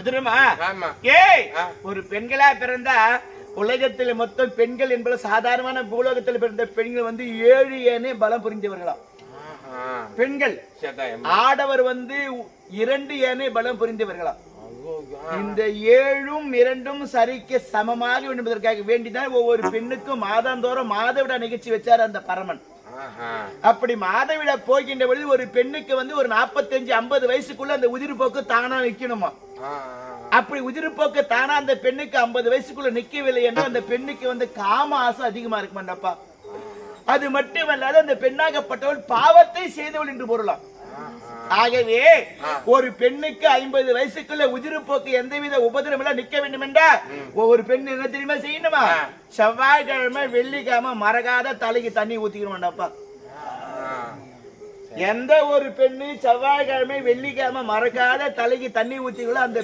உதிரமா ஏய் ஒரு பெண்களா பிறந்தா உலகத்தில் மொத்தம் பெண்கள் என்பது சாதாரணமான பூலோகத்தில் பிறந்த பெண்கள் வந்து 7 ஏனே பலம் புரிந்தவர்களாம். பெண்கள் ஆடவர் வந்து 2 ஏனே பலம் புரிந்தவர்களாம். இந்த 7ம் 2ம் சரிக்கு சமமாக என்பதற்காக வேண்டிதான் ஒவ்வொரு பெண்ணுக்கும் மாதந்தோறும் மாதவிடா நிகழ்ச்சி வச்சார் அந்த பரமன். அப்படி மாதவிடா போகின்ற பொழுது ஒரு பெண்ணுக்கு வந்து ஒரு 45-50 வயசுக்குள்ள அந்த உதிர்போக்கு தானா நிக்கணுமா. அப்படி உதிர்போக்கு தானா அந்த பெண்ணுக்கு 50 வயசுக்குள்ள நிக்கவில்லை என்றால் அந்த பெண்ணுக்கு வந்து காம ஆசை அதிகமா இருக்குமாண்டப்பா. அது மட்டுமல்லாது அந்த பெண்ணாகப்பட்டவள் பாவத்தை செய்தவள் என்று பொருளாம். ஆகவே ஒரு பெண்ணுக்கு 50 வயசுக்குள்ள உதிர்போக்கு எந்தவித உபதிரம் எல்லாம் நிக்க வேண்டும் என்றால் ஒவ்வொரு பெண் என்ன தெரியுமா செய்யணுமா, செவ்வாய்க்கிழமை வெள்ளிக்கிழமை மறக்காத தலைக்கு தண்ணி ஊத்திக்கணும்டாப்பா. எந்த ஒரு பெண்ணு செவ்வாய்க்கிழமை வெள்ளிக்கிழமை மறக்காத தலைக்கு தண்ணி ஊத்திக்கணும் அந்த